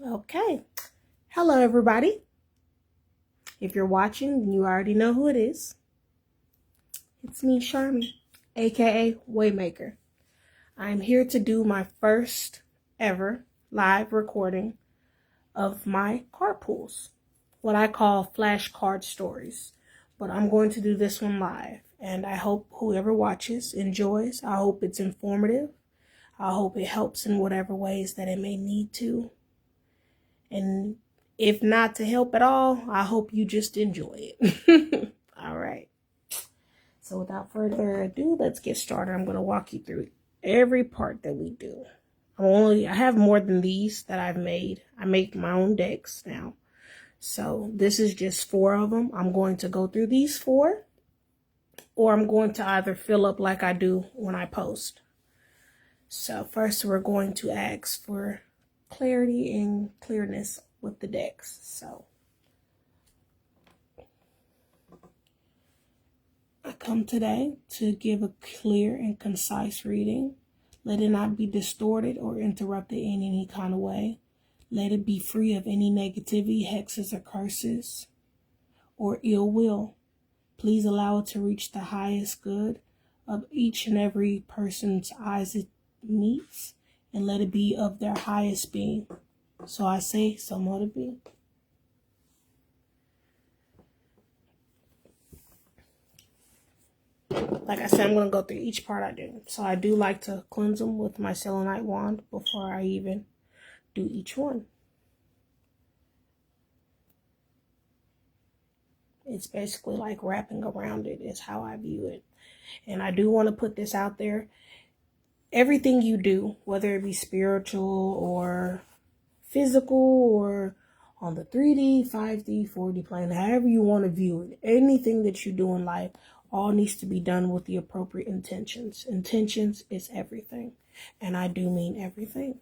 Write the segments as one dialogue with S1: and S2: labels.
S1: Okay. Hello, everybody. If you're watching, you already know who it is. It's me, Charmy, aka Waymaker. I'm here to do my first ever live recording of my card pulls, what I call flashcard stories. But I'm going to do this one live, and I hope whoever watches enjoys. I hope it's informative. I hope it helps in whatever ways that it may need to. And if not to help at all, I hope you just enjoy it. All right. So without further ado, let's get started. I'm going to walk you through every part that we do. I have more than these that I've made. I make my own decks now. So this is just 4 of them. I'm going to go through these 4, or I'm going to either fill up like I do when I post. So first we're going to ask for clarity and clearness with the decks. So I come today to give a clear and concise reading. Let it not be distorted or interrupted in any kind of way. Let it be free of any negativity, hexes, or curses, or ill will. Please allow it to reach the highest good of each and every person's eyes it meets, and let it be of their highest being. So I say, so mote it be. Like I said, I'm going to go through each part I do. So I do like to cleanse them with my selenite wand before I even do each one. It's basically like wrapping around it is how I view it. And I do want to put this out there. Everything you do, whether it be spiritual or physical or on the 3D, 5D, 4D plane, however you want to view it, anything that you do in life, all needs to be done with the appropriate intentions. Intentions is everything. And I do mean everything.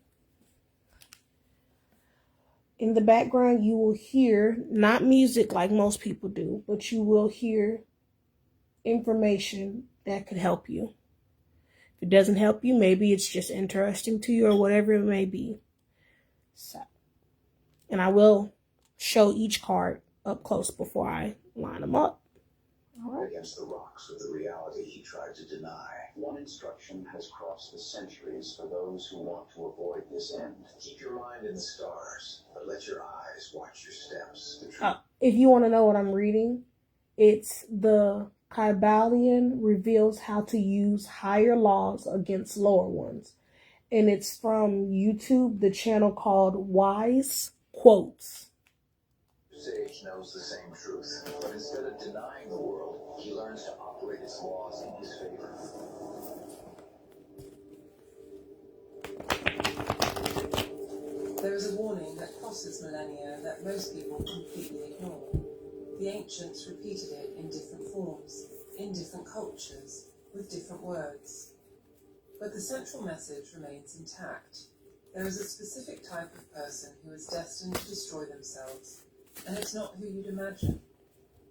S1: In the background, you will hear, not music like most people do, but you will hear information that could help you. If it doesn't help you, maybe it's just interesting to you or whatever it may be. So, and I will show each card up close before I line them up.
S2: All right. Against the rocks of the reality he tried to deny. One instruction has crossed the centuries for those who want to avoid this end. Keep your mind in the stars, but let your eyes watch your steps.
S1: If you want to know what I'm reading, it's the Kybalion reveals how to use higher laws against lower ones. And it's from YouTube, the channel called Wise Quotes.
S2: Sage knows the same truth, but instead of denying the world, he learns to operate its laws in his favor.
S3: There is a warning that crosses millennia that most people completely ignore. The ancients repeated it in different forms, in different cultures, with different words. But the central message remains intact. There is a specific type of person who is destined to destroy themselves. And it's not who you'd imagine.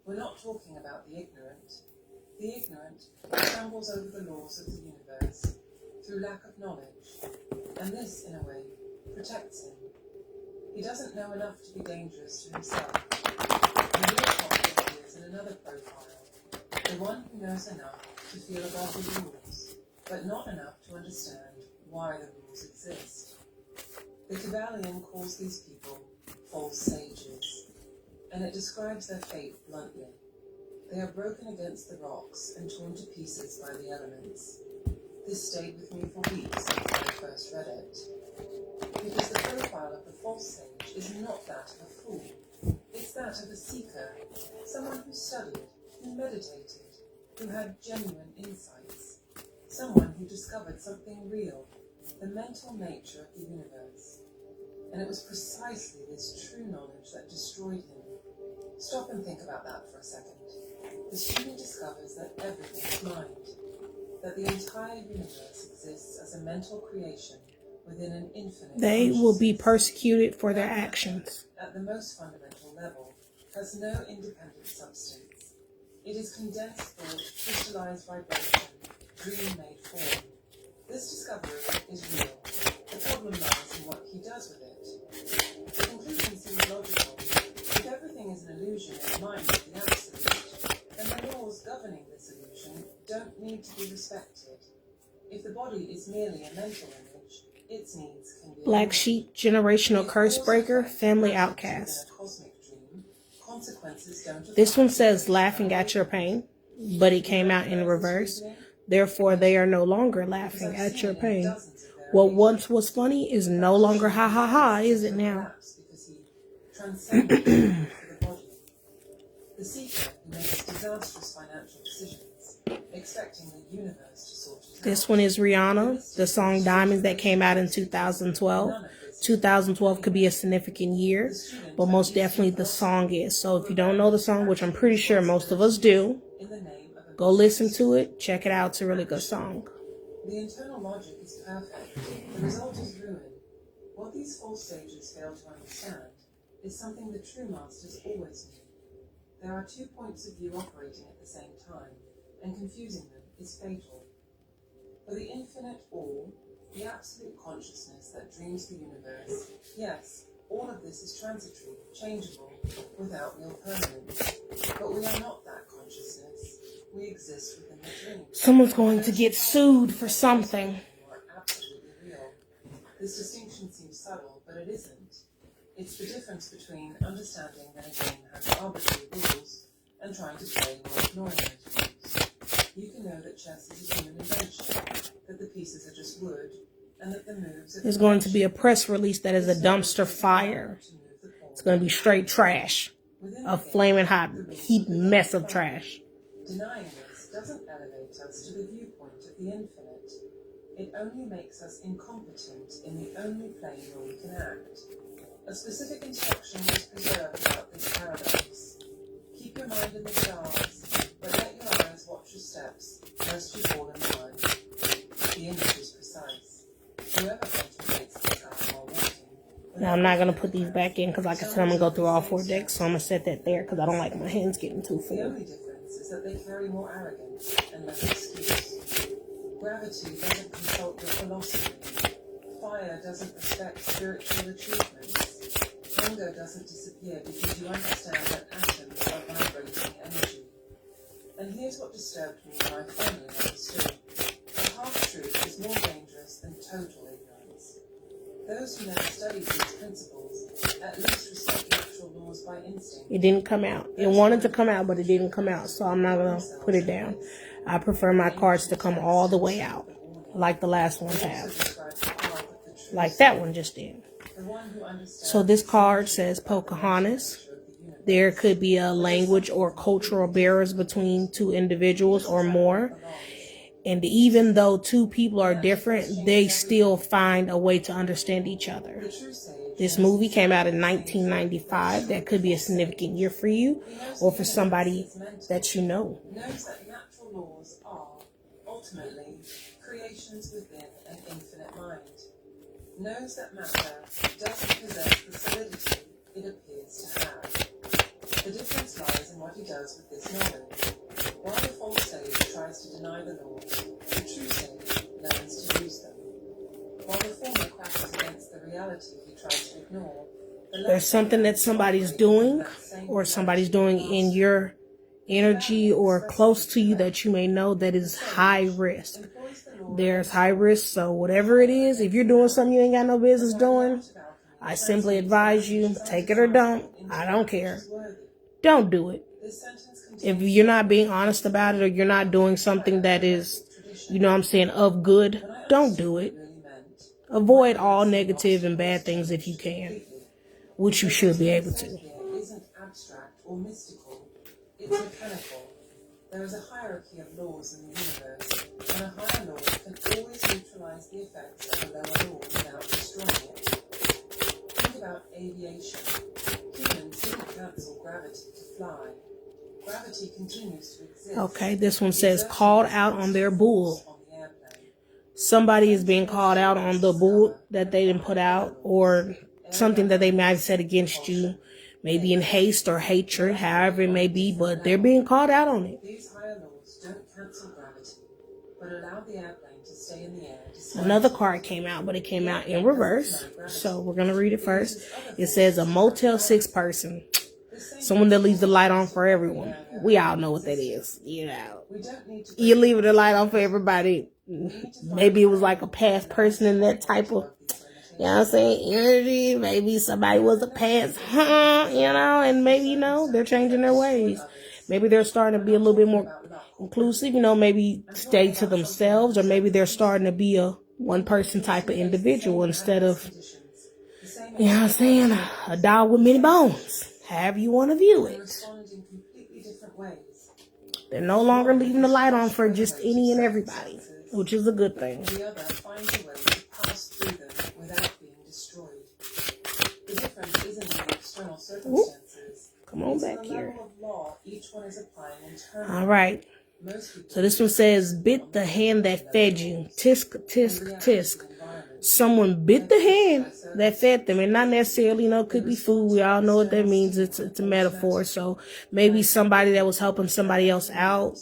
S3: We're not talking about the ignorant. The ignorant stumbles over the laws of the universe through lack of knowledge, and this, in a way, protects him. He doesn't know enough to be dangerous to himself. The real conflict is in another profile, the one who knows enough to feel above the rules, but not enough to understand why the rules exist. The Kybalion calls these people false sages, and it describes their fate bluntly. They are broken against the rocks and torn to pieces by the elements. This stayed with me for weeks after I first read it. Because the profile of the false sage is not that of a fool. It's that of a seeker, someone who studied, who meditated, who had genuine insights, someone who discovered something real, the mental nature of the universe. And it was precisely this true knowledge that destroyed him. Stop and think about that for a second. The student discovers that everything is mind, that the entire universe exists as a mental creation within an infinite
S1: They will be persecuted for their actions.
S3: At the most fundamental level, has no independent substance. It is condensed thought, crystallized vibration, dream-made form. This discovery is real. The problem lies in what he does with it. don't need to be respected. If the body is merely a mental image, its needs can be
S1: Black
S3: ignored.
S1: sheep, generational
S3: If
S1: curse
S3: cause
S1: breaker,
S3: and effect
S1: family
S3: happen
S1: outcast.
S3: within a cosmic dream, consequences don't
S1: This one
S3: apply
S1: says
S3: to
S1: laughing at your pain, but it came out in reverse. Therefore, they are no longer laughing at your pain. What once was funny is no longer ha ha ha, is it now?
S3: Because he transcended the need for the body. The seeker who makes disastrous financial decisions, expecting the universe to sort it out.
S1: This one is Rihanna, the song Diamonds that came out in 2012. 2012 could be a significant year, but most definitely the song is. So if you don't know the song, which I'm pretty sure most of us do, go listen to it. Check it out. It's a really good song.
S3: The internal logic is perfect. The result is ruin. What these false sages fail to understand is something the true masters always knew. There are 2 points of view operating at the same time, and confusing them is fatal. For the infinite all, the absolute consciousness that dreams the universe, yes, all of this is transitory, changeable, without real permanence. But we are not that consciousness. We exist within the dream.
S1: Someone's going to get sued for something.
S3: You are absolutely real. This distinction seems subtle, but it isn't. It's the difference between understanding that a game has arbitrary rules and trying to play while ignoring those rules. You can know that chess is a human invention, that the pieces are just wood, and that the moves are...
S1: There's going to be a press release that is a dumpster fire. It's going to be straight trash. A flaming hot heat mess of trash.
S3: Denying this doesn't elevate us to the viewpoint of the infinite. It only makes us incompetent in the only plane where we can act. A specific instruction was preserved about this paradox. Keep your mind in the stars, but let your eyes watch your steps, lest you fall in the line. The image is precise. Whoever contemplates the sky while walking...
S1: Now I'm not going to put these back in because like I said, I'm going to go through all 4 decks. So I'm going to set that there because I don't like my hands getting too
S3: The
S1: full.
S3: only difference is that they carry more arrogance and less excuse. Gravity doesn't consult your philosophy. Fire doesn't respect spiritual achievements. Hunger doesn't disappear because you understand that atoms are vibrating energy. And here's what disturbed me when I finally understood. A half-truth is more dangerous than total ignorance. Those who never studied these principles at least respect natural laws by instinct.
S1: It didn't come out. It wanted to come out, but it didn't come out. So I'm not going to put it down. I prefer my cards to come all the way out, like the last ones have. Like that one just did. So this card says Pocahontas. There could be a language or cultural barriers between 2 individuals or more. And even though 2 people are different, they still find a way to understand each other. This movie came out in 1995. That could be a significant year for you or for somebody that you know.
S3: Knows that natural laws are, ultimately, creations within an infinite mind. Knows that matter doesn't possess the solidity it appears to have. The difference lies in what he does with this knowledge. While the false sage tries to deny the laws, the true sage learns to use them. While the former crashes against the reality he tries to ignore,
S1: There's something that somebody's doing or somebody's doing in your energy or close to you that you may know that is high risk. There's high risk, so whatever it is, if you're doing something you ain't got no business doing, I simply advise you, take it or don't. I don't care. Don't do it. If you're not being honest about it or you're not doing something that is, you know what I'm saying, of good, don't do it. Avoid all negative and bad things if you can, which you should be able to.
S3: Isn't abstract or mystical, it's mechanical. There is a hierarchy of laws in the universe, and a higher law can always neutralize the effects of a lower law without destroying it. Think about aviation. Humans didn't cancel gravity to fly. Gravity continues to exist.
S1: Okay, this one says called out on their bull. Somebody is being called out on the bull that they didn't put out, or something that they might have said against you, maybe in haste or hatred, however it may be, but they're being called out on it.
S3: These higher laws don't cancel gravity, but allow the airplane to stay in the air.
S1: Another card came out, but it came out in reverse, so we're going to read it first. It says a Motel 6 person. Someone that leaves the light on for everyone. We all know what that is. You know,
S3: We don't need to
S1: you leave the light on for everybody. Maybe it was like a past person in that type of, you know what I'm saying, energy. Maybe somebody was a past, you know, and maybe, you know, they're changing their ways. Maybe they're starting to be a little bit more inclusive, you know, maybe stay to themselves, or maybe they're starting to be a one person type of individual instead of, you know what I'm saying, a dog with many bones. However you want to view it. They're no longer leaving the light on for just any and everybody, which is a good thing.
S3: The other finds a way to pass through them without being destroyed. The difference isn't in the external circumstances.
S1: Come on back here.
S3: Level of law each one is applying internally.
S1: All right. So this one says, bit the hand that fed you. Tisk, tisk, tisk. Someone bit the hand that fed them, and not necessarily, you know, could be food. We all know what that means. It's a metaphor. So maybe somebody that was helping somebody else out,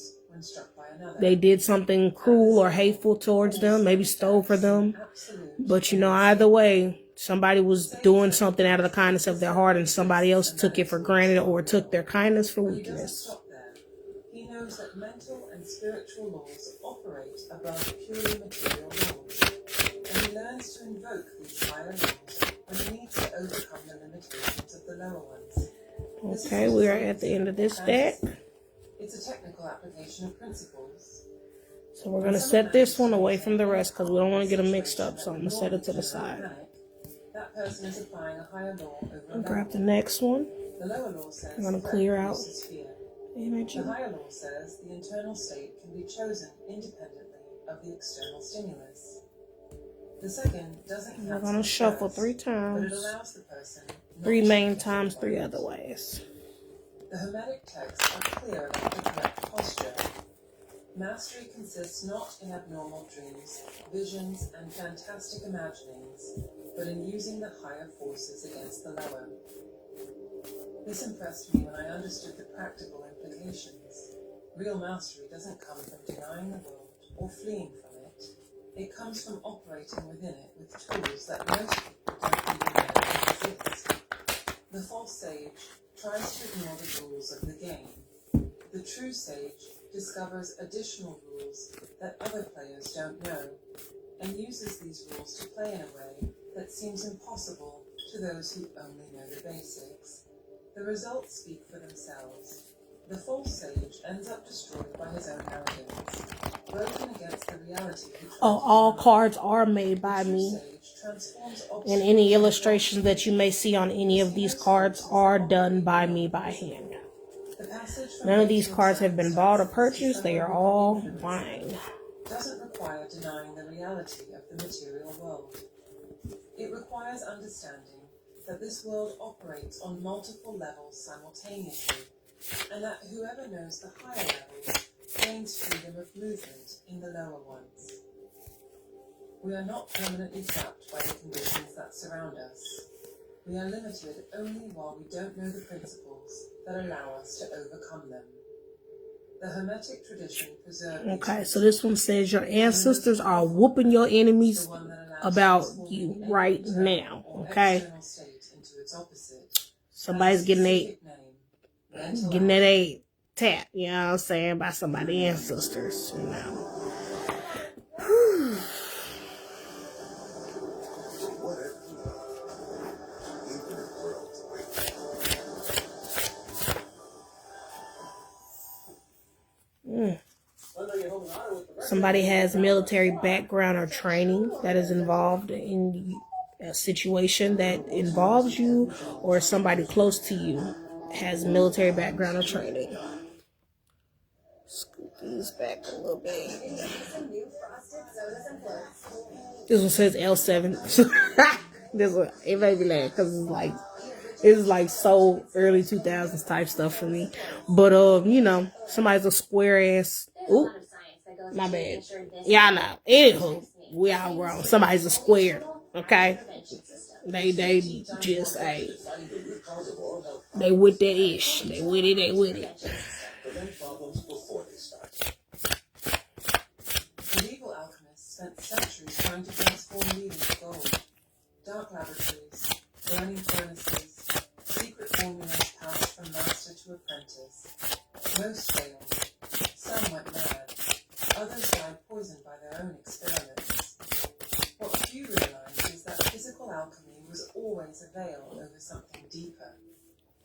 S1: they did something cruel or hateful towards them, maybe stole for them. But, you know, either way, somebody was doing something out of the kindness of their heart, and somebody else took it for granted or took their kindness for weakness.
S3: He knows that mental and spiritual laws operate above purely material laws, and he learns to invoke these higher laws when he needs to overcome the limitations of the lower ones.
S1: Okay, we are at the end of this deck.
S3: It's a technical application of principles.
S1: So we're going to set this one away from the rest because we don't want to get them mixed up, so I'm going to set it to the side.
S3: That person is applying a higher law over
S1: I'll grab the next one.
S3: The lower law says
S1: I'm going to clear out
S3: energy. The higher law says the internal state can be chosen independently of the external stimulus. The second doesn't.
S1: We're going to shuffle 3 times.
S3: But it allows the person
S1: 3 main times, 3 other ways.
S3: The Hermetic texts are clear about the correct posture. Mastery consists not in abnormal dreams, visions, and fantastic imaginings, but in using the higher forces against the lower. This impressed me when I understood the practical implications. Real mastery doesn't come from denying the world or fleeing from it. It comes from operating within it with tools that most people don't even know exist. The false sage tries to ignore the rules of the game. The true sage discovers additional rules that other players don't know, and uses these rules to play in a way that seems impossible to those who only know the basics. The results speak for themselves. The false sage ends up destroyed by his own arrogance, broken against the reality.
S1: All cards are made by me. And any illustrations that you may see on any of these cards are done by me by hand. None of these cards have been bought or purchased. They are all mine.
S3: Doesn't require denying the reality of the material world. It requires understanding that this world operates on multiple levels simultaneously, and that whoever knows the higher levels gains freedom of movement in the lower ones. We are not permanently trapped by the conditions that surround us. We are limited only while we don't know the principles that allow us to overcome them. The Hermetic tradition preserves.
S1: Okay, so this one says your ancestors are whooping your enemies about you right now. Okay, somebody's getting that a tap. You know what I'm saying, by somebody's ancestors. You know. Somebody has military background or training that is involved in a situation that involves you, or somebody close to you has military background or training. Scoot these back a little bit. This one says L7. This one, it made me laugh because it's like so early 2000s type stuff for me. But you know, somebody's a square ass. Ooh, my bad. Yeah, I know. Anywho, we all wrong. Somebody's a square. Okay, they just they with that ish. They with it. They with it.
S3: Medieval alchemists spent centuries trying to transform lead into gold. Dark laboratories, burning furnaces, secret formulas passed from to apprentice. Most failed. Some went mad. Others died poisoned by their own experiments. What few realized is that physical alchemy was always a veil over something deeper.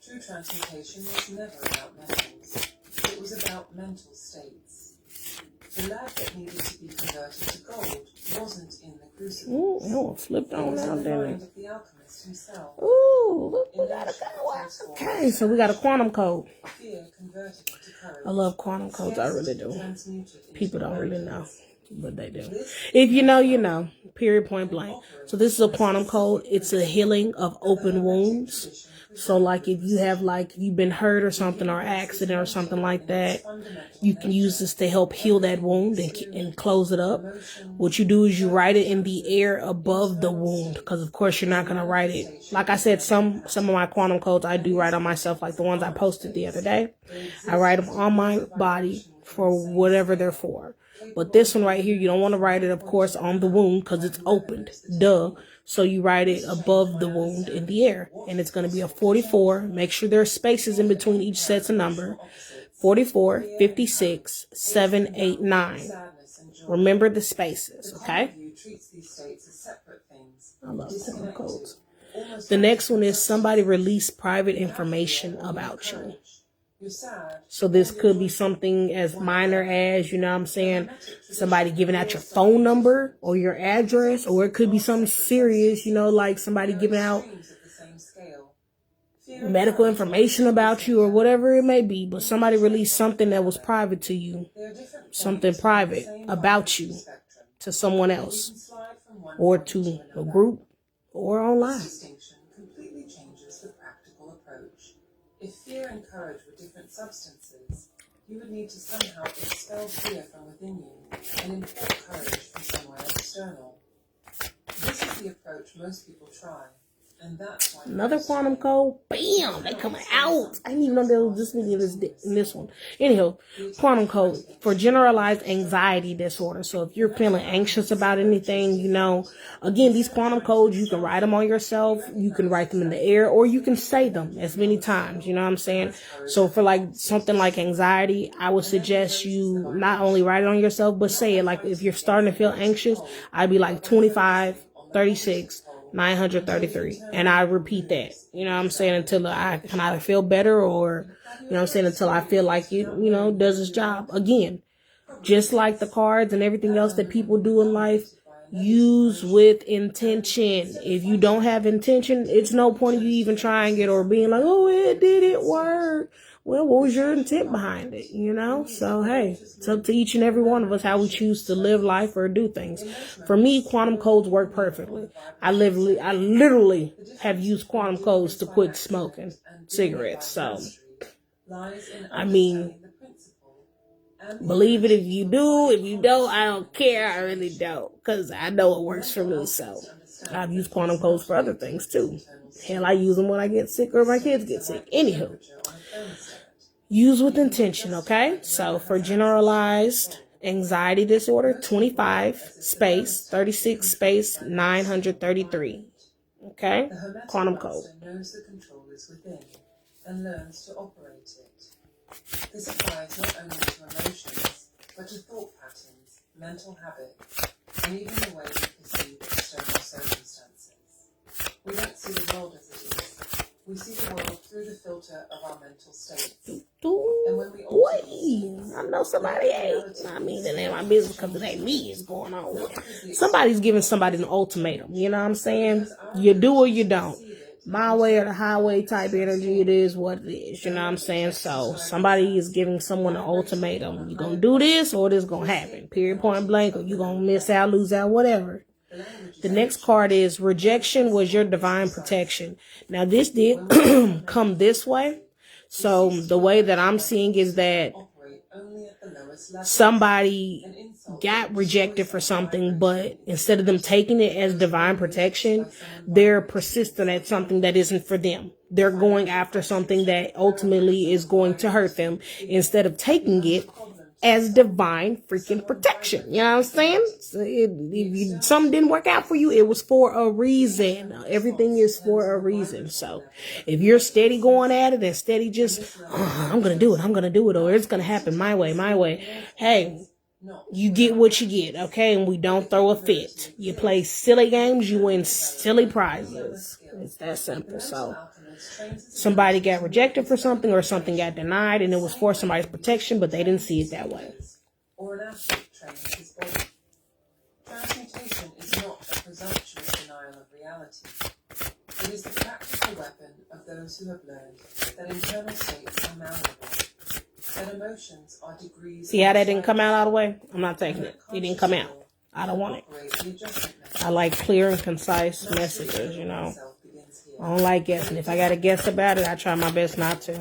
S3: True transmutation was never about metals. It was about mental states. The lead that needed to be converted to gold wasn't in the crucible.
S1: Ooh, flipped on
S3: It was
S1: out
S3: in the
S1: there.
S3: mind of the alchemist himself.
S1: Ooh, look, we got a go. Okay, so we got a quantum code.
S3: Fear converted into courage.
S1: I love quantum codes. I really do.
S3: Transmuted into
S1: People don't really
S3: abundance.
S1: know, but they do. If you know, you know. Period, point blank. So this is a quantum code. It's a healing of open wounds. So like if you have like you've been hurt or something or accident or something like that, you can use this to help heal that wound and close it up. What you do is you write it in the air above the wound, because of course you're not going to write it. Like I said, some of my quantum codes I do write on myself, like the ones I posted the other day. I write them on my body for whatever they're for. But this one right here, you don't want to write it, of course, on the wound because it's opened. Duh. So you write it above the wound in the air. And it's going to be a 44. Make sure there are spaces in between each set's a number. 44, 56, 7, 8, 9. Remember the spaces, okay? I love quantum codes. The next one is somebody release private information about you. So this could be something as minor as, you know what I'm saying, somebody giving out your phone number or your address, or it could be something serious, you know, like somebody giving out medical information about you or whatever it may be. But somebody released something that was private to you, something private about you to someone else or to a group or online.
S3: If fear and courage were different substances, you would need to somehow expel fear from within you and import courage from somewhere external. This is the approach most people try, and that's why...
S1: Another quantum code. Bam! They coming out. I didn't even know there was this many in this one. Anyhow, quantum code for generalized anxiety disorder. So if you're feeling anxious about anything, you know, again, these quantum codes, you can write them on yourself. You can write them in the air, or you can say them as many times. You know what I'm saying? So for like something like anxiety, I would suggest you not only write it on yourself, but say it. Like if you're starting to feel anxious, I'd be like 25, 36, 933, and I repeat that, you know what I'm saying, until I can either feel better or, you know what I'm saying, until I feel like it, you know, does its job. Again, just like the cards and everything else that people do in life, use with intention. If you don't have intention, it's no point of you even trying it or being like, oh, it didn't work. Well, what was your intent behind it, you know? So, hey, it's up to each and every one of us how we choose to live life or do things. For me, quantum codes work perfectly. I literally have used quantum codes to quit smoking cigarettes. So, I mean, believe it if you do. If you don't, I don't care. I really don't, because I know it works for me. So, I've used quantum codes for other things, too. Hell, I use them when I get sick or my kids get sick. Anywho. Use with intention, okay? So for generalized anxiety disorder, 25 space 36 space 933. Okay? Quantum code.
S3: Knows the control is within and learns to operate it. This applies not only to emotions, but to thought patterns, mental habits, and even the way we perceive external circumstances. We don't see the world as it is. We see the world through the filter of our mental states. And when we
S1: Boy, I know somebody ain't. I mean, it ain't my business because it ain't me. It's going on. Somebody's giving somebody an ultimatum. You know what I'm saying? You do or you don't. My way or the highway type energy, it is what it is. You know what I'm saying? So somebody is giving someone an ultimatum. You're going to do this or this going to happen. Period, point blank. Or you're going to miss out, lose out, whatever. The next card is rejection was your divine protection. Now, this did come this way. So the way that I'm seeing is that somebody got rejected for something, but instead of them taking it as divine protection, they're persistent at something that isn't for them. They're going after something that ultimately is going to hurt them. Instead of taking it as divine freaking protection. You know what I'm saying? So if something didn't work out for you, it was for a reason. Everything is for a reason. So if you're steady going at it and steady just, I'm going to do it, or it's going to happen my way. Hey, you get what you get, okay? And we don't throw a fit. You play silly games, you win silly prizes. It's that simple. So somebody got rejected for something or something got denied and it was for somebody's protection, but they didn't see it that way.
S3: Or an athlete training his body. Transmutation is not a presumptuous denial of reality. It is the practical weapon of those who have learned that internal states are malleable, that emotions are degrees.
S1: See how that didn't come out all the way? I'm not taking it. It didn't come out. I don't want it. I like clear and concise messages, you know. I don't like guessing. If I got to guess about it, I try my best not to.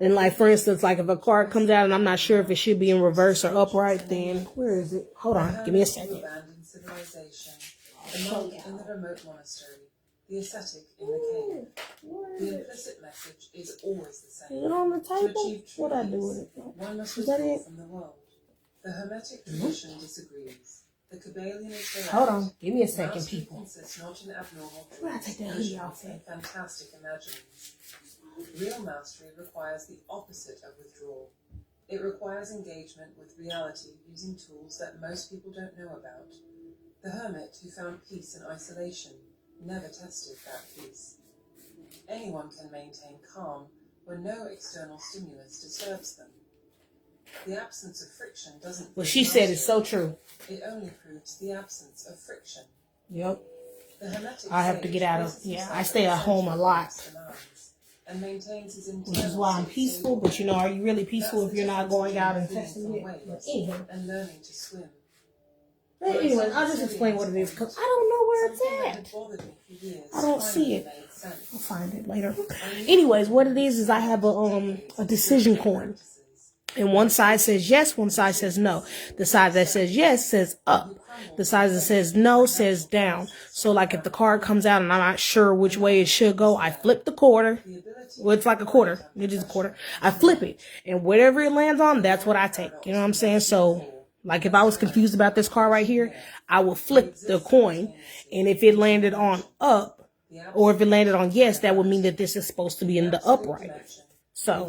S1: And like, for instance, like if a card comes out and I'm not sure if it should be in reverse or upright, then where is it? Hold on. Give me a second.
S3: The monk in the remote monastery, the ascetic in the cave. The implicit message is always the same.
S1: Is it on the table?
S3: To achieve true
S1: What I do
S3: peace,
S1: with it?
S3: one must
S1: Is that
S3: withdraw
S1: it?
S3: from the world. The Hermetic tradition disagrees. The Kabbalion is direct.
S1: Hold on. Give me a second,
S3: Mastery
S1: people.
S3: consists not in abnormal
S1: Where I take that hoodie off
S3: and
S1: at?
S3: fantastic imaginings. Real mastery requires the opposite of withdrawal. It requires engagement with reality using tools that most people don't know about. The hermit who found peace in isolation never tested that peace. Anyone can maintain calm when no external stimulus disturbs them. The absence of friction doesn't...
S1: What she said is so true.
S3: It only proves the absence of friction.
S1: Yep.
S3: The Hermetic
S1: I have to get out of... Yeah, I stay at home a lot.
S3: And maintains his
S1: Which is why I'm peaceful. But, you know, are you really peaceful if you're not going out and testing it? But anyway.
S3: And learning to swim.
S1: But anyway, I'll just explain what it is because I don't know where it's at. I don't see it. I'll find it later. Anyways, what it is I have a decision coin. And one side says yes, one side says no. The side that says yes says up. The side that says no says down. So like if the card comes out and I'm not sure which way it should go, I flip the quarter. Well, it's like a quarter. It is a quarter. I flip it. And whatever it lands on, that's what I take. You know what I'm saying? So like if I was confused about this card right here, I would flip the coin. And if it landed on up, or if it landed on yes, that would mean that this is supposed to be in the upright. So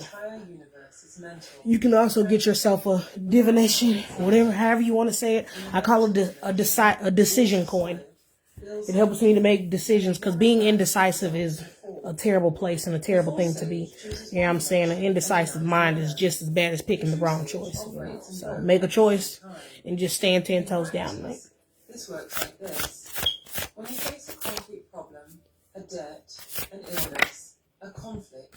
S1: you can also get yourself a divination, whatever, however you want to say it. I call it a decision coin. It helps me to make decisions because being indecisive is a terrible place and a terrible thing to be. You know what I'm saying? An indecisive mind is just as bad as picking the wrong choice. You know? So make a choice and just stand 10 toes down. Right?
S3: This works like this. When you face a concrete problem, a debt, an illness, a conflict,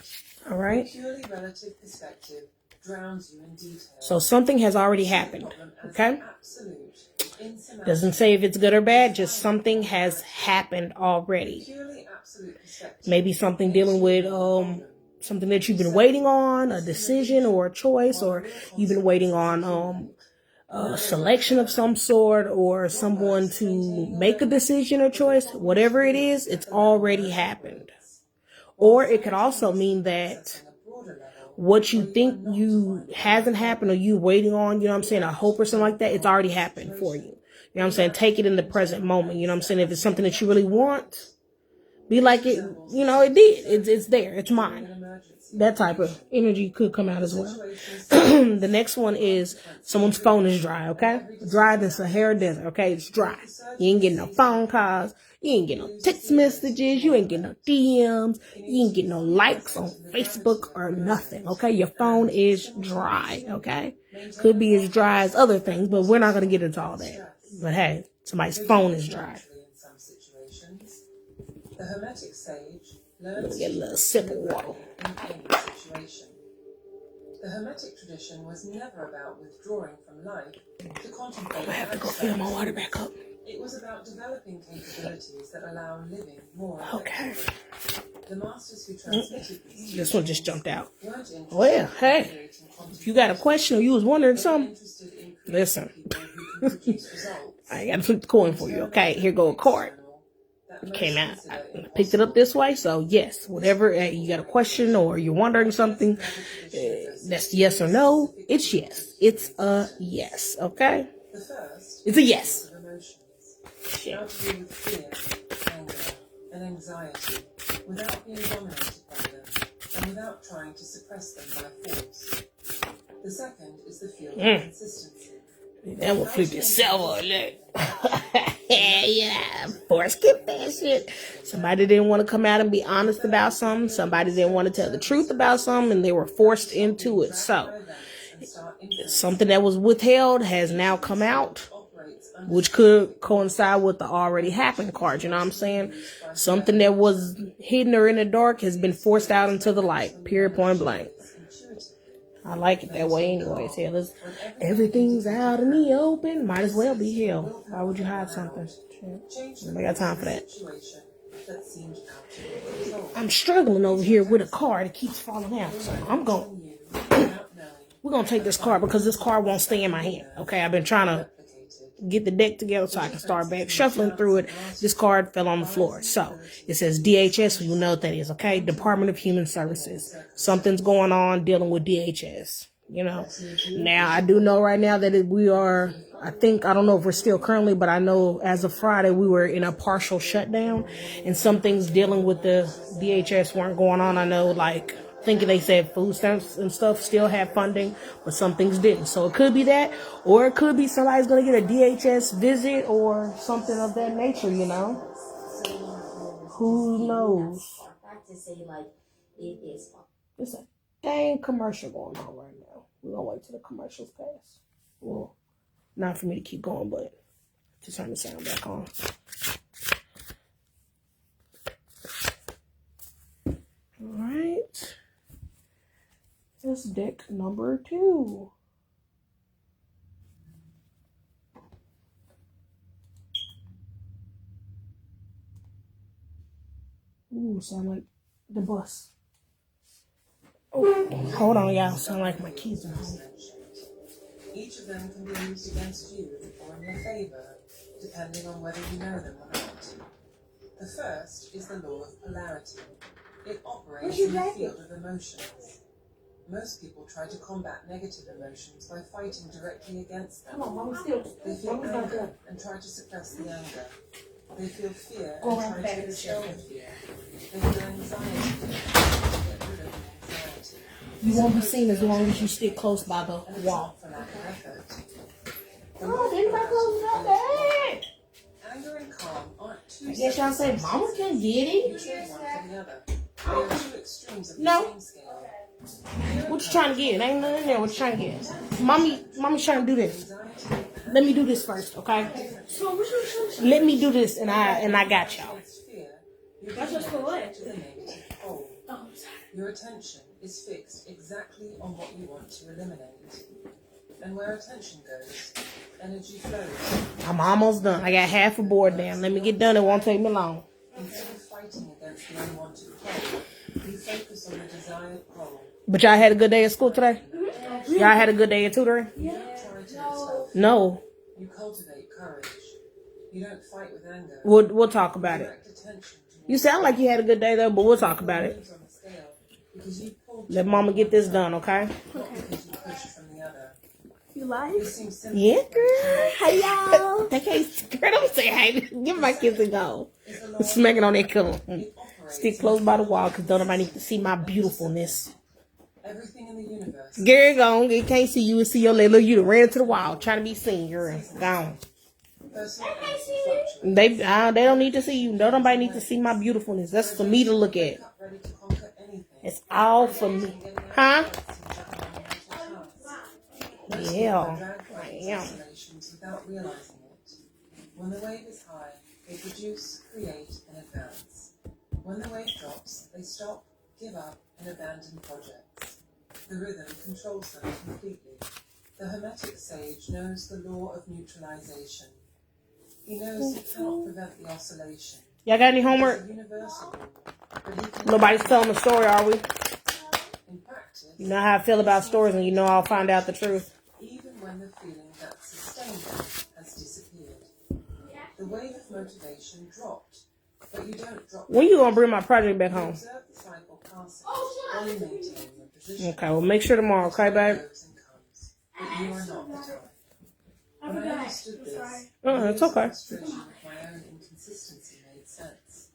S1: all right.
S3: a purely relative perspective drowns you in detail.
S1: So something has already happened. Okay? Doesn't say if it's good or bad, just something has happened already. Maybe something dealing with something that you've been waiting on, a decision or a choice, or you've been waiting on a selection of some sort, or someone to make a decision or choice. Whatever it is, it's already happened. Or it could also mean that what you think you hasn't happened or you waiting on, you know what I'm saying, a hope or something like that, it's already happened for you. You know what I'm saying? Take it in the present moment. You know what I'm saying? If it's something that you really want, be like it, you know, it did. It's there. It's mine. That type of energy could come out as well. The next one is someone's phone is dry, okay? Dry as a Sahara Desert, okay? It's dry. You ain't getting no phone calls. You ain't getting no text messages. You ain't getting no DMs. You ain't getting no likes on Facebook or nothing, okay? Your phone is dry, okay? Could be as dry as other things, but we're not going to get into all that. But hey, somebody's phone is dry.
S3: The Hermetic sage learns
S1: get a little sip of water.
S3: In any situation. The Hermetic tradition was never about withdrawing from life to contemplate.
S1: I have to go fill my water back up.
S3: It was about developing capabilities that allow living more.
S1: Okay.
S3: The masters who transmitted
S1: this one just jumped out. Well, hey, if you got a question or you was wondering something, listen. I got to flip the coin for you. Okay, here go a card. came out, I picked it up this way. So yes, whatever you got a question or you're wondering something, that's yes or no. It's yes. It's a yes. Okay.
S3: The first
S1: It's a yes.
S3: of emotions. How to deal with fear, anger, and anxiety without being dominated by them and without trying to suppress them by force. The second is the field of consistency.
S1: That will flip yourself on that. Yeah, force skip that shit. Somebody didn't want to come out and be honest about something. Somebody didn't want to tell the truth about something, and they were forced into it. So, something that was withheld has now come out, which could coincide with the already happened card. You know what I'm saying? Something that was hidden or in the dark has been forced out into the light. Period, point blank. I like it that way anyway. Hell, everything's out in the open. Might as well be hell. Why would you hide something? Nobody got time for that. I'm struggling over here with a card that keeps falling out. So we're going to take this card because this card won't stay in my hand. Okay, I've been trying to get the deck together so I can start back shuffling through it. This card fell on the floor. So it says DHS. You know what that is, okay? Department of Human Services. Something's going on dealing with DHS. You know, now I do know right now that we are, I don't know if we're still currently, but I know as of Friday we were in a partial shutdown and some things dealing with the DHS weren't going on. I know, like, thinking they said food stamps and stuff still have funding, but some things didn't. So it could be that, or it could be somebody's going to get a DHS visit or something of that nature, you know? Who knows? It's a dang commercial going on right now. We're going to wait till the commercials pass. Well, not for me to keep going, but to turn the sound back on. All right. This is deck number 2. Ooh, sound like the bus. Oh, hold on, y'all. Sound like my keys are home.
S3: Each of them can be used against you or in your favor, depending on whether you know them or not. The first is the law of polarity. It operates in the field of emotions. Most people try to combat negative emotions by fighting directly against them. They feel anger and try to suppress the anger. They feel fear and try to expel the fear. They feel anxiety and try to get rid of the anxiety.
S1: You won't be seen as long as you stick close by the wall.
S3: For lack of effort.
S1: Oh, anybody close that?
S3: Anger and calm aren't two
S1: I guess y'all say mama can get
S3: You
S1: it.
S3: trade one for the other. They are two extremes of the
S1: No.
S3: same scale.
S1: What you trying to get? Ain't nothing in there. What you trying to get? Mommy's trying to do this. Let me do this first, okay? Let me do this, and I got y'all.
S3: That's just for what? Your attention is fixed exactly on what you want to eliminate. And where attention goes, energy flows.
S1: I'm almost done. I got half a board down. Let me get done. It won't take me long.
S3: Instead of fighting against the unwanted pole, you focus on the desired pole.
S1: But y'all had a good day at school today? Y'all had a good day at tutoring?
S3: You don't try to yourself.
S1: No.
S3: You cultivate courage. You don't fight with anger.
S1: We'll talk about it.
S3: Direct attention
S1: You sound like you had a good day though, but we'll talk about it.
S3: on the scale because you pulled
S1: Let mama get this done, okay?
S3: not because you pushed from the other.
S1: You like?
S3: This seems simple.
S1: Yeah, girl. Hey, y'all. They can't, girl, don't say hey. Give my kids a go. Smacking on that pillow. Stick close by the wall because don't nobody need to see my beautifulness.
S3: Everything in the universe.
S1: Gary gone. They can't see you and see your little you done ran to the wall trying to be seen. Girl, gone.
S3: Personal energy fluctuates.
S1: They don't need to see you. No, nobody need to see my beautifulness. That's for me to look at.
S3: Ready to conquer anything.
S1: It's all for me. Huh? Yeah, I am.
S3: Without realizing it. When the wave is high, they produce, create, and advance. When the wave drops, they stop, give up, and abandon projects. The rhythm controls them completely. The Hermetic sage knows the law of neutralization. He knows he cannot prevent the oscillation.
S1: Y'all got any
S3: It's
S1: homework?
S3: a universal law, but he can
S1: Nobody's telling the story, are we?
S3: in practice.
S1: You know how I feel about stories, and you know I'll find out the truth.
S3: Even when the feeling that sustained them has disappeared. The wave of motivation dropped, But you don't drop
S1: When you gonna bring my project back
S3: You
S1: home?
S3: observe the cycle passing while you maintain your position.
S1: Okay, well make sure tomorrow, okay, babe?
S3: Goes and comes, but you are not the type. When I understood this,
S1: It's okay.
S3: frustration with my own inconsistency made sense.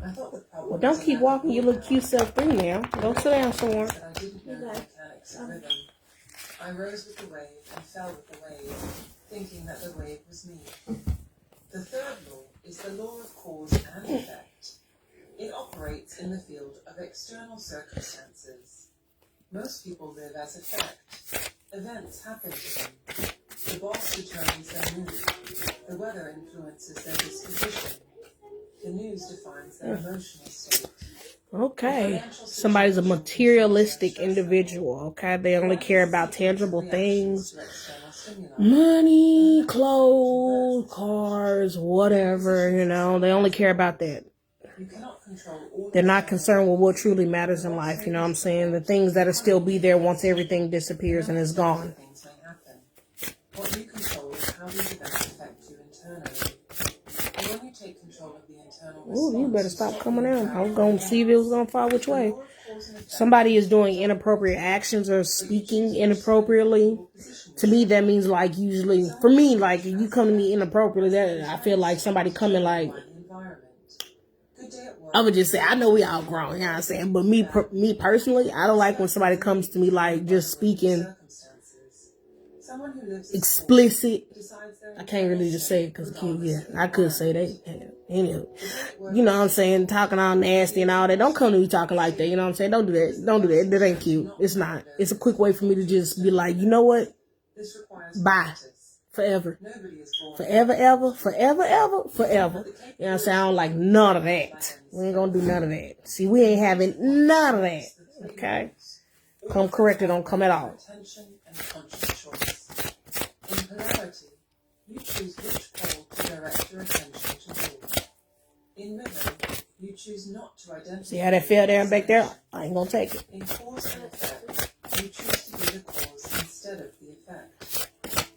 S3: I thought the problem
S1: Well, don't keep walking your little cute self through now. Go sit down somewhere.
S3: that I didn't know the mechanics of rhythm. I rose with the wave and fell with the wave, thinking that the wave was me. The third law is the law of cause and effect. It operates in the field of external circumstances. Most people live as effect. Events happen to them. The boss determines their mood. The weather influences their disposition. The news defines their emotional state.
S1: Okay. Somebody's a materialistic individual, okay? They only care about tangible things. Money, clothes, cars, whatever, you know. They only care about that. They're not concerned with what truly matters in life, you know what I'm saying? The things that'll still be there once everything disappears and is gone.
S3: What you control is how these events affect you internally. And when you take control of the internal response,
S1: Ooh, you better stop coming out. I was going to see if it was going to fall which way. Somebody is doing inappropriate actions or speaking inappropriately. To me, that means like usually, for me, like if you come to me inappropriately, that I feel like somebody coming like, I would just say, I know we all grown, you know what I'm saying? But me personally, I don't like when somebody comes to me like just speaking explicit. I can't really just say it because I could say that. Anyway, you know what I'm saying? Talking all nasty and all that. Don't come to me talking like that. You know what I'm saying? Don't do that. Don't do that. That ain't cute. It's not. It's a quick way for me to just be like, you know what? Bye. Forever. Forever, ever. Forever, ever. Forever. You know what I'm saying? I don't like none of that. We ain't gonna do none of that. See, we ain't having none of that. Okay? Come corrected, don't come at all.
S3: In polarity, you choose which pole to direct your attention toward. In rhythm, you choose not to identify.
S1: See how that fell down back there? I ain't gonna take it.
S3: In cause and effect, you choose to be the cause instead of the effect.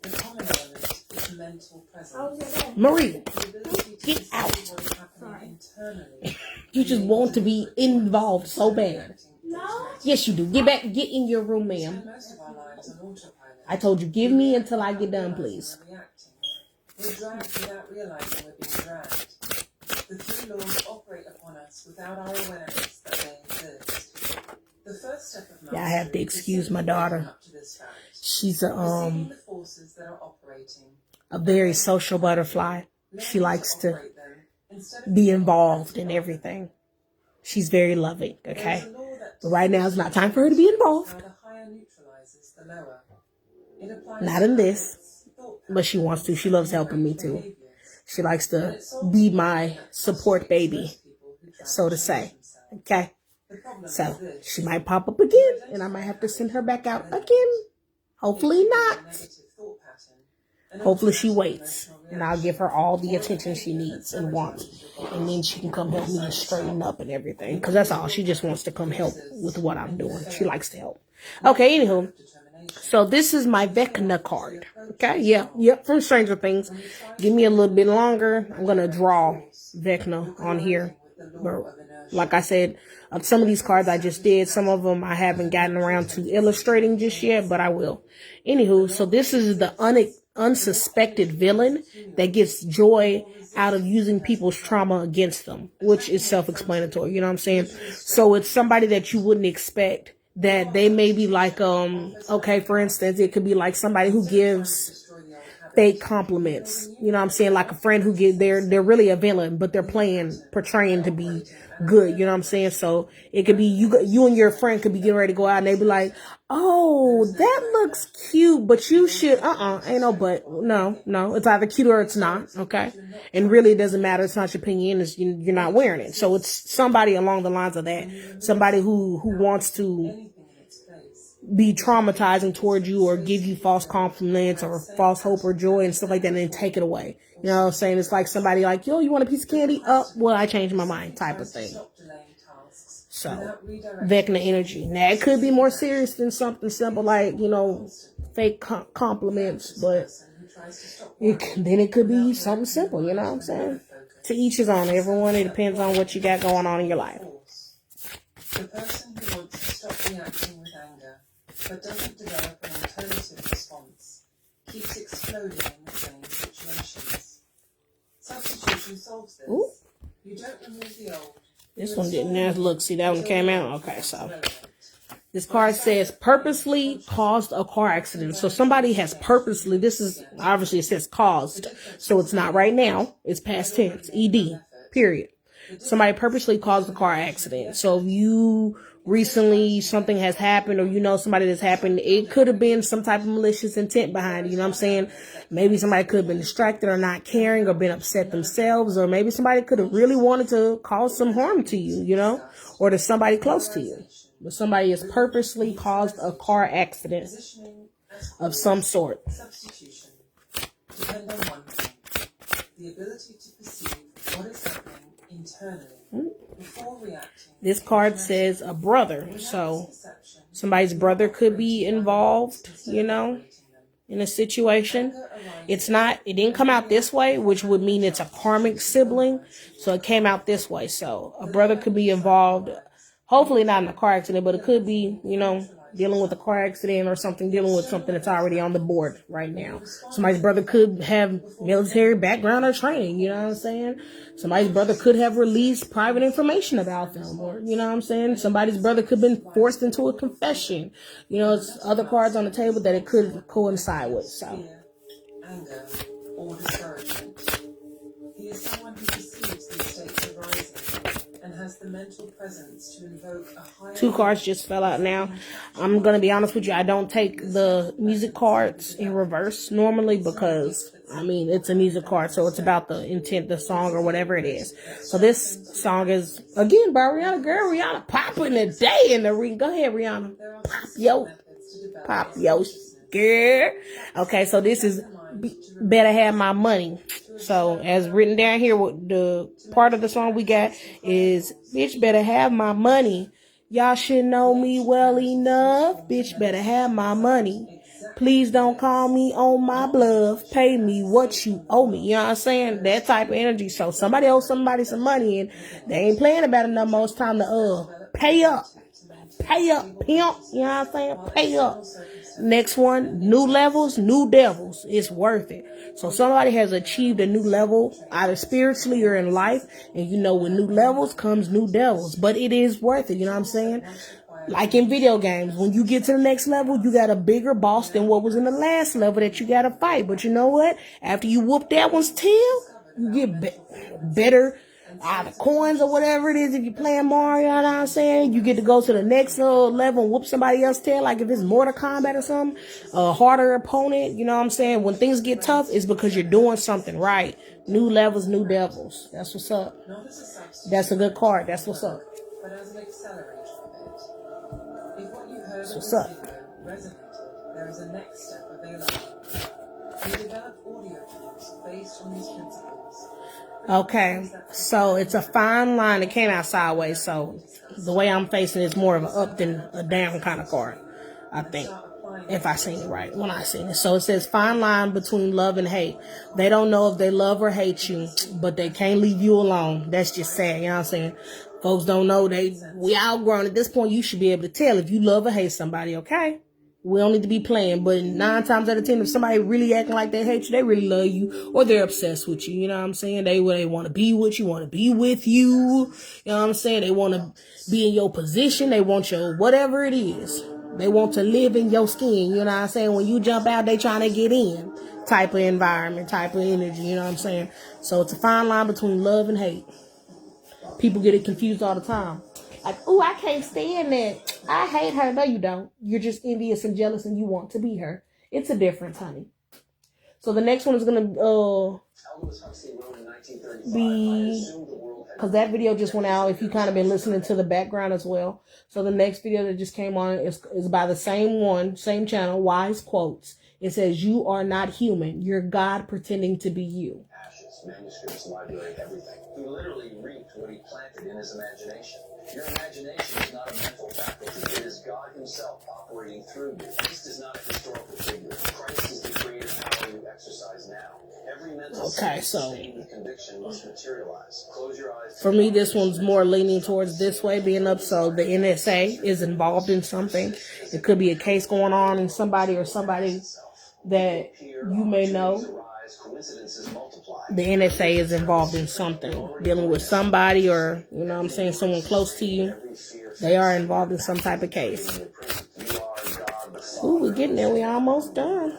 S3: The common element is mental presence.
S1: Marie, get out. You just want to be involved so bad.
S3: No.
S1: Yes, you do. Get back. Get in your room, ma'am. I told you, give me until I get done, please.
S3: We're dragged without realizing we're being dragged. The three laws operate upon us without our awareness that they exist. The first step of
S1: I have to excuse my daughter. She's a very social butterfly. She likes to be involved in everything. She's very loving, okay? But right now, it's not time for her to be involved. Not in this, but she wants to. She loves helping me too. She likes to be my support baby, so to say. Okay? So she might pop up again, and I might have to send her back out again. Hopefully not. Hopefully she waits, and I'll give her all the attention she needs and wants. And then she can come help me straighten up and everything. Because that's all. She just wants to come help with what I'm doing. She likes to help. Okay, anywho. So this is my Vecna card. Okay, yep, from Stranger Things. Give me a little bit longer. I'm going to draw Vecna on here. But like I said, some of these cards I just did. Some of them I haven't gotten around to illustrating just yet, but I will. Anywho, so this is the unsuspected villain that gets joy out of using people's trauma against them, which is self-explanatory. You know what I'm saying? So it's somebody that you wouldn't expect. That they may be like, okay, for instance, it could be like somebody who gives fake compliments. You know what I'm saying? Like a friend who they're really a villain, but they're portraying to be good. You know what I'm saying? So it could be you and your friend could be getting ready to go out and they be like, oh, that looks cute, but you should, ain't no but. No, it's either cute or it's not. Okay. And really it doesn't matter. It's not your opinion. You're not wearing it. So it's somebody along the lines of that. Somebody who wants to be traumatizing towards you or give you false compliments or false hope or joy and stuff like that and then take it away. You know what I'm saying? It's like somebody like, yo, you want a piece of candy? Well, I changed my mind type of thing. So, Vecna energy. Now, it could be more serious than something simple like, fake compliments, but then it could be something simple, you know what I'm saying? To each his own. Everyone, it depends on what you got going on in your life.
S3: The person who wants to stop reacting with anger, but doesn't develop an alternative response, keeps exploding in the same situations. Substitution solves this.
S1: Ooh.
S3: You don't remove the old.
S1: This one didn't have look. See, that one came out. Okay, so this card says purposely caused a car accident. So somebody has purposely, this is obviously it says caused. So it's not right now. It's past tense. ED. Period. Somebody purposely caused a car accident. So if you recently something has happened or you know somebody that's happened, it could have been some type of malicious intent behind it. You know what I'm saying? Maybe somebody could have been distracted or not caring or been upset themselves, or maybe somebody could have really wanted to cause some harm to you, you know, or to somebody close to you. But somebody has purposely caused a car accident of some sort.
S3: Substitution depend on one thing: the ability to perceive what is happening internally before reacting.
S1: This card says a brother, so somebody's brother could be involved, you know, in a situation. It didn't come out this way, which would mean it's a karmic sibling. So it came out this way. So a brother could be involved, hopefully not in a car accident, but it could be, you know, dealing with a car accident or something, dealing with something that's already on the board right now. Somebody's brother could have military background or training, you know what I'm saying? Somebody's brother could have released private information about them, or, you know what I'm saying? Somebody's brother could have been forced into a confession. You know, it's other cards on the table that it could coincide with, so.
S3: Fear, anger, or discouragement. He is someone who perceives these states arising and has the mental presence to invoke a higher...
S1: 2 cards just fell out now. I'm going to be honest with you. I don't take the music cards in reverse normally because, I mean, it's a music card. So it's about the intent, the song, or whatever it is. So this song is, again, by Rihanna. Girl, Rihanna popping today in the ring. Go ahead, Rihanna. Pop, yo, girl. Okay, so this is Better Have My Money. So as written down here, what the part of the song we got is, bitch better have my money. Y'all should know me well enough. Bitch better have my money. Please don't call me on my bluff. Pay me what you owe me. You know what I'm saying? That type of energy. So somebody owes somebody some money and they ain't playing about it no more. It's time to pay up. Pay up, pimp. You know what I'm saying? Pay up. Next one, new levels, new devils. It's worth it. So somebody has achieved a new level, either spiritually or in life. And you know, with new levels comes new devils. But it is worth it. You know what I'm saying? Like in video games, when you get to the next level, you got a bigger boss than what was in the last level that you got to fight. But you know what? After you whoop that one's tail, you get better the coins or whatever it is. If you're playing Mario, you know what I'm saying? You get to go to the next level and whoop somebody else's tail. Like if it's Mortal Kombat or something, a harder opponent, you know what I'm saying? When things get tough, it's because you're doing something right. New levels, new devils. That's what's up. That's a good card. That's what's up.
S3: But as an accelerator of it. If what you heard
S1: That's
S3: in
S1: what's
S3: the
S1: up.
S3: video resonated, there is a next step available. We develop audio tools based on these principles.
S1: Okay, so it's a fine line. It came out sideways, so the way I'm facing is more of an up than a down kind of card, I think, if I seen it right when I seen it. So it says fine line between love and hate. They don't know if they love or hate you, but they can't leave you alone. That's just sad, you know what I'm saying? Folks don't know we outgrown. At this point, you should be able to tell if you love or hate somebody, okay? We don't need to be playing, but 9 times out of 10, if somebody really acting like they hate you, they really love you, or they're obsessed with you. You know what I'm saying? They want to be with you, want to be with you. You know what I'm saying? They want to be in your position. They want your whatever it is. They want to live in your skin. You know what I'm saying? When you jump out, they trying to get in. Type of environment, type of energy. You know what I'm saying? So it's a fine line between love and hate. People get it confused all the time. Like, oh, I can't stand that. I hate her. No, you don't. You're just envious and jealous and you want to be her. It's a difference, honey. So the next one is going to be, because that video just went out, if you kind of been listening to the background as well. So the next video that just came on is by the same one, same channel, Wise Quotes. It says, you are not human. You're God pretending to be you.
S2: Ashes, manuscripts, library, everything. He literally reaped what he planted in his imagination. Your imagination is not a mental faculty. It is God himself operating through you. Christ is not a historical figure. Christ is the creative power you exercise now. Every mental
S1: Okay, so
S2: conviction must materialize. Close your eyes.
S1: for me, this one's more leaning towards this way being up. So the NSA is involved in something. It could be a case going on in somebody or somebody that you may know. The NSA is involved in something, dealing with somebody or, you know what I'm saying, someone close to you. They are involved in some type of case. Ooh, we're getting there. We're almost done.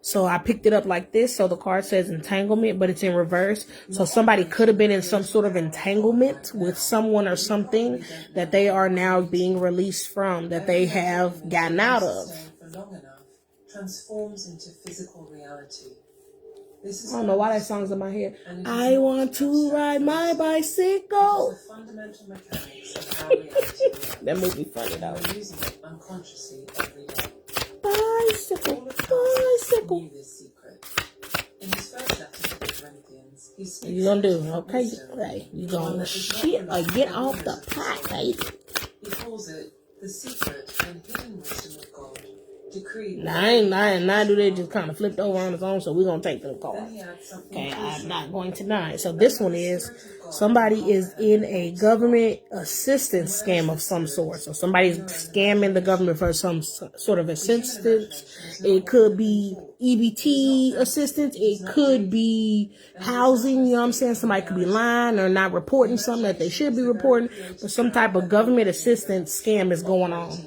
S1: So I picked it up like this. So the card says entanglement, but it's in reverse. So somebody could have been in some sort of entanglement with someone or something that they are now being released from, that they have gotten out of.
S3: Transforms into physical reality.
S1: I don't know why that song's in my head. I want to ride my bicycle.
S3: The fundamental mechanics of how reality works.
S1: That movie funny though.
S3: We're using it unconsciously every day.
S1: Bicycle, bicycle.
S3: Knew this secret. In his first letter to the Corinthians, he speaks.
S1: What you gonna do? Okay, hey, you gonna shit or get off the pot, baby.
S3: He calls it the secret and hidden wisdom of God.
S1: Now, I ain't not do that, just kind of flipped over on his own, so we're going to take the card. Okay, I'm not going to deny. So this one is, somebody is in a government assistance scam of some sort. So somebody's scamming the government for some sort of assistance. It could be EBT assistance. It could be housing, you know what I'm saying? Somebody could be lying or not reporting something that they should be reporting. But some type of government assistance scam is going on.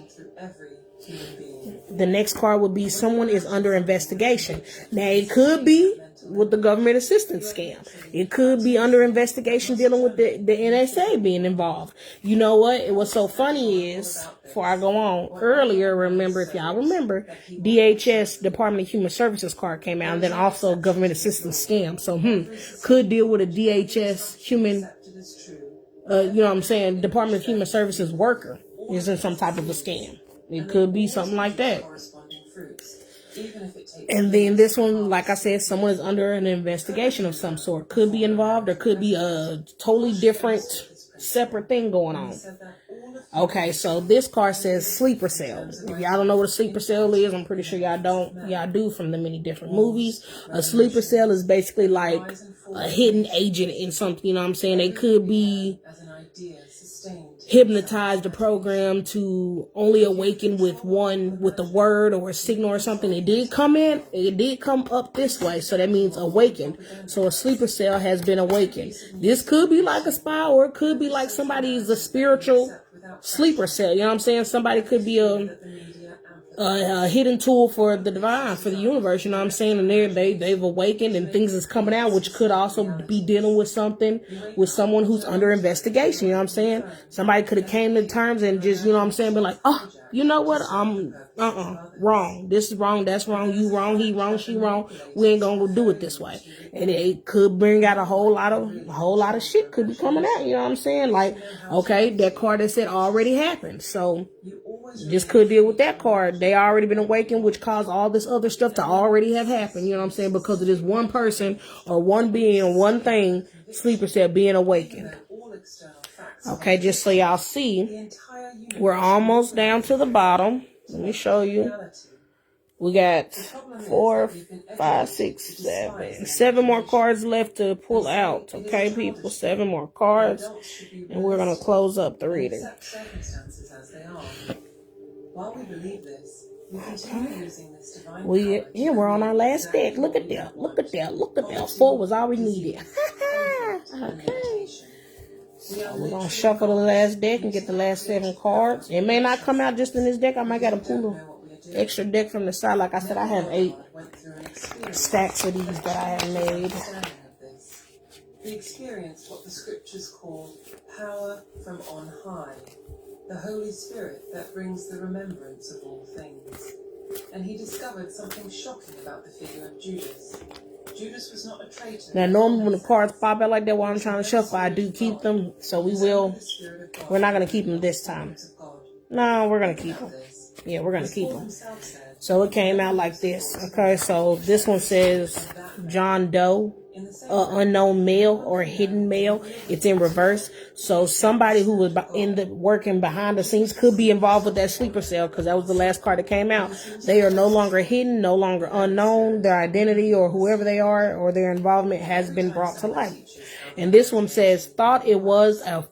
S1: The next card would be someone is under investigation. Now, it could be with the government assistance scam. It could be under investigation dealing with the NSA being involved. You know what? What's so funny is, before I go on, earlier, remember, if y'all remember, DHS, Department of Human Services card came out, and then also government assistance scam. So, could deal with a DHS human, you know what I'm saying, Department of Human Services worker is in some type of a scam. It could be something like that. And then this one, like I said, someone is under an investigation of some sort. Could be involved or could be a totally different, separate thing going on. Okay, so this card says sleeper cell. If y'all don't know what a sleeper cell is, I'm pretty sure y'all don't. Y'all do from the many different movies. A sleeper cell is basically like a hidden agent in something, you know what I'm saying? They could be hypnotized the program to only awaken with a word or a signal or something. It did come up this way, so that means awakened. So a sleeper cell has been awakened. This could be like a spy, or it could be like somebody's a spiritual sleeper cell, you know what I'm saying? Somebody could be a hidden tool for the divine, for the universe, you know what I'm saying? And they've awakened and things is coming out, which could also be dealing with something, with someone who's under investigation, you know what I'm saying? Somebody could have came to terms and just, you know what I'm saying, be like, oh, you know what, I'm, wrong. This is wrong, that's wrong, you wrong, he wrong, she wrong. We ain't gonna do it this way. And it could bring out a whole lot of shit could be coming out, you know what I'm saying? Like, okay, that card that said already happened. So this could deal with that card. They already been awakened, which caused all this other stuff to already have happened, you know what I'm saying? Because of this one person or one being or one thing, sleeper cell being awakened. Okay, just so y'all see, we're almost down to the bottom. Let me show you. We got 4, 5, 6, 7 more cards left to pull out. Okay, people, 7 more cards, and we're gonna close up the reading.
S3: While we believe this, we continue using this divine
S1: we're on our last deck. Look at that. Look at that. Look at that. 4 was all we needed. Okay. So we're going to shuffle the last deck and get the last 7 cards. It may not come out just in this deck. I might got to pull an extra deck from the side. Like I said, I have 8 stacks of these that I have made.
S3: We experienced what the scriptures call power from on high, the Holy Spirit that brings the remembrance of all things. And he discovered something shocking about the figure of Judas. Judas was not a traitor.
S1: Now, normally when the cards pop out like that while I'm trying to shuffle, I do keep them. So we're not going to keep them this time. No, we're going to keep them. Yeah, we're going to keep them. So it came out like this. Okay, so this one says John Doe unknown male or hidden male. It's in reverse. So somebody who was working behind the scenes could be involved with that sleeper cell, because that was the last card that came out. They are no longer hidden, no longer unknown. Their identity or whoever they are or their involvement has been brought to light. And this one says, thought it was a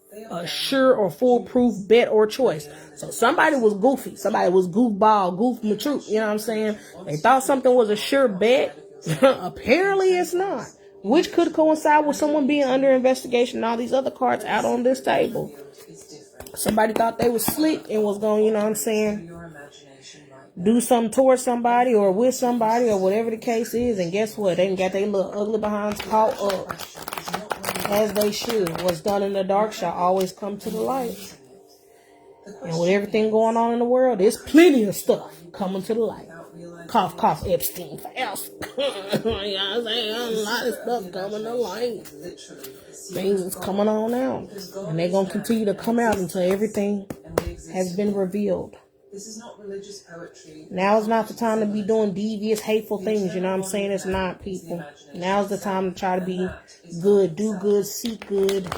S1: sure or foolproof bet or choice. So somebody was goofy. Somebody was goofball, goof mature. You know what I'm saying? They thought something was a sure bet. Apparently it's not. Which could coincide with someone being under investigation and all these other cards out on this table. Somebody thought they was slick and was going, you know what I'm saying, do something towards somebody or with somebody or whatever the case is. And guess what? They got their little ugly behinds caught up. As they should. What's done in the dark shall always come to the light. And with everything going on in the world, there's plenty of stuff coming to the light. Cough, cough, Epstein files. You know what I'm saying? A lot of stuff coming to light. Things is coming on out. And they're going to continue to come out until everything has been revealed. Now is not the time to be doing devious, hateful things. You know what I'm saying? It's not, people. Now's the time to try to be good, do good, seek good,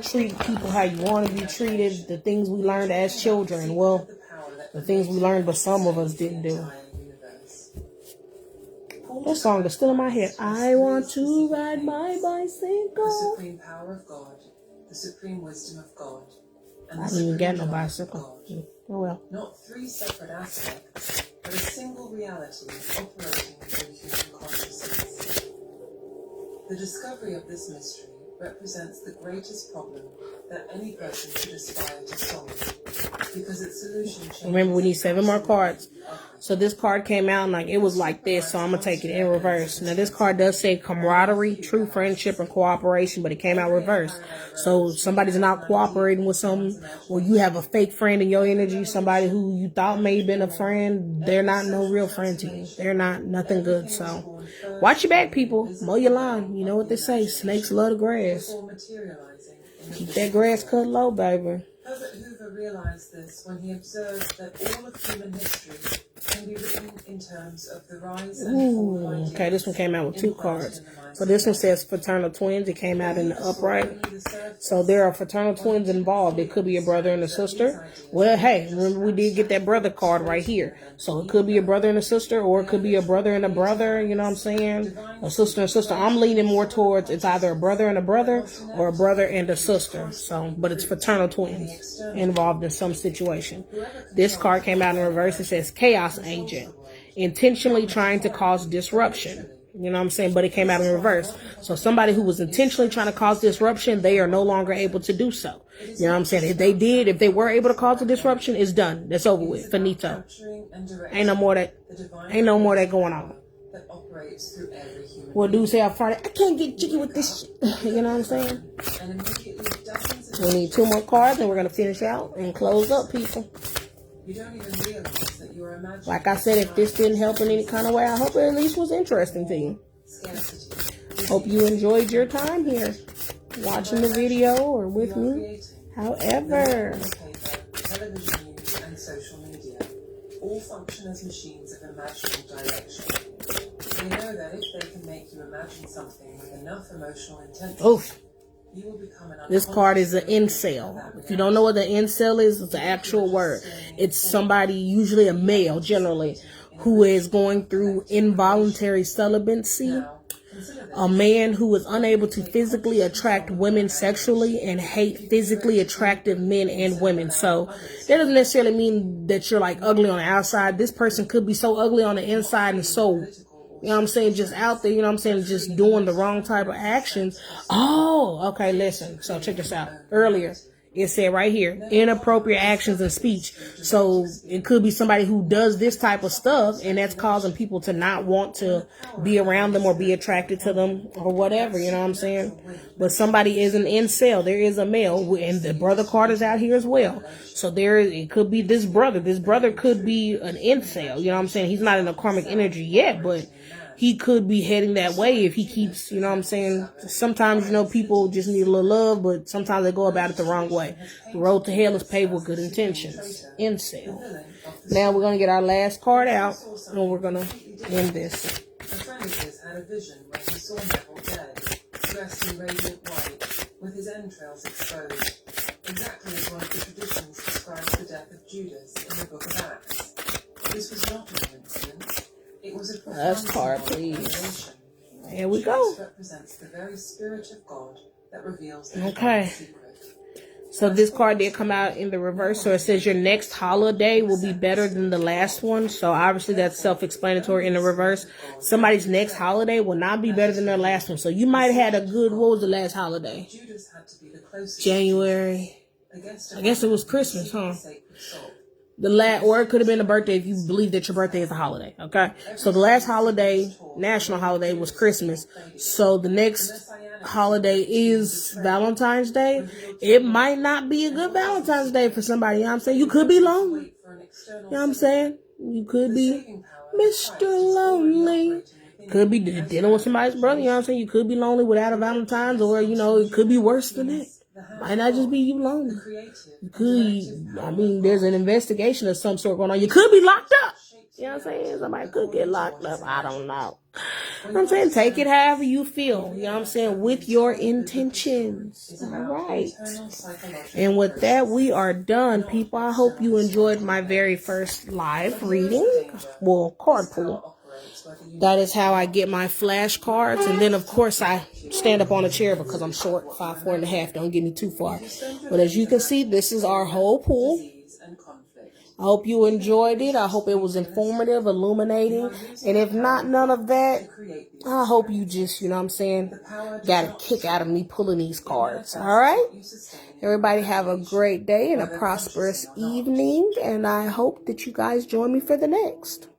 S1: treat people how you want to be treated. The things we learned as children. Well, the things we learned, but some of us didn't do. That song is still in my head. I want to ride my bicycle.
S3: The supreme power of God, the supreme wisdom of God, and
S1: I didn't even get no bicycle. Oh well.
S3: Not three separate aspects, but a single reality operating within human consciousness. The discovery of this mystery represents the greatest problem that any person should aspire to solve, because its solution changes.
S1: Remember, we need 7 more cards. So this card came out and like it was like this, so I'm gonna take it in reverse. Now this card does say camaraderie, true friendship, and cooperation, but it came out reverse. So somebody's not cooperating with someone, or you have a fake friend in your energy, somebody who you thought may have been a friend, they're not no real friend to you. They're not nothing good. So watch your back, people. Mow your lawn. You know what they say, snakes love the grass. Keep that grass cut low, baby.
S3: Herbert Hoover realized this when he observed that all of human history can be written in terms of the rise and fall of ideas.
S1: Okay, this one came out with 2 cards. So this one says fraternal twins. It came out in the upright. So there are fraternal twins involved. It could be a brother and a sister. Well, hey, remember we did get that brother card right here. So it could be a brother and a sister, or it could be a brother and a brother, you know what I'm saying? A sister and a sister. I'm leaning more towards it's either a brother and a brother or a brother and a sister. So, but it's fraternal twins involved in some situation. This card came out in reverse. It says chaos agent, intentionally trying to cause disruption. You know what I'm saying? But it came out in reverse. So somebody who was intentionally trying to cause disruption, they are no longer able to do so. You know what I'm saying? If they were able to cause a disruption, it's done. That's over with. Finito. Ain't no more that going on. What dude say up front? I can't get jiggy with this shit. You know what I'm saying? We need 2 more cards and we're going to finish out and close up, people.
S3: You don't even realize that you are imagining.
S1: Like I said, if this didn't help in any kind of way, I hope it at least was interesting to you. Hope you enjoyed your time here, watching the video or with me. However,
S3: television news and social media all function as machines of imaginal direction. They know that if they can make you imagine something with enough emotional intensity, you will become an
S1: this card is an incel. If you don't know what the incel is, it's an actual word. It's somebody, usually a male generally, who is going through involuntary celibacy. A man who is unable to physically attract women sexually and hate physically attractive men and women. So that doesn't necessarily mean that you're like ugly on the outside. This person could be so ugly on the inside and so, you know what I'm saying, just out there, you know what I'm saying, just doing the wrong type of actions. Oh, okay, listen. So check this out. Earlier, it said right here, inappropriate actions and speech. So it could be somebody who does this type of stuff, and that's causing people to not want to be around them or be attracted to them or whatever, you know what I'm saying? But somebody is an incel. There is a male, and the brother card is out here as well. So it could be this brother. This brother could be an incel, you know what I'm saying? He's not in a karmic energy yet, but he could be heading that way if he keeps, you know what I'm saying? Sometimes, you know, people just need a little love, but sometimes they go about it the wrong way. The road to hell is paved with good intentions. Incel. Now we're going to get our last card out, and we're going to end this.
S3: A friend of his had a vision where he saw Neville dead, dressed in radiant white, with his entrails exposed, exactly as one of the traditions describes the death of Judas in the book of Acts. This was not a coincidence. It was a profound
S1: Last card,
S3: symbolic
S1: please.
S3: revelation.
S1: Here we go.
S3: Judas represents the very Spirit of God that reveals the
S1: Okay.
S3: divine secret.
S1: So this card did come out in the reverse. So it says your next holiday will be better than the last one. So obviously that's self-explanatory in the reverse. Somebody's next holiday will not be better than their last one. So you might have had a good, what was the last holiday?
S3: Judas had to be the closest
S1: January. I guess it was Christmas, huh? The last, or it could have been a birthday if you believe that your birthday is a holiday, okay? So the last holiday, national holiday, was Christmas. So the next holiday is Valentine's Day. It might not be a good Valentine's Day for somebody, you know what I'm saying? You could be lonely, you know what I'm saying? You could be Mr. Lonely. Could be dealing with somebody's brother, you know what I'm saying? You could be lonely without a Valentine's, or, you know, it could be worse than that. Might not just be you lonely. You could, I mean, there's an investigation of some sort going on. You could be locked up. You know what I'm saying? Somebody could get locked up. I don't know. You know what I'm saying? Take it however you feel. You know what I'm saying? With your intentions. All right. And with that, we are done, people. I hope you enjoyed my very first live reading. Well, card pull. That is how I get my flashcards. And then, of course, I stand up on a chair because I'm short, 5'4.5". Don't get me too far. But as you can see, this is our whole pool. I hope you enjoyed it. I hope it was informative, illuminating. And if not none of that, I hope you just, you know what I'm saying, got a kick out of me pulling these cards. All right? Everybody have a great day and a prosperous evening. And I hope that you guys join me for the next.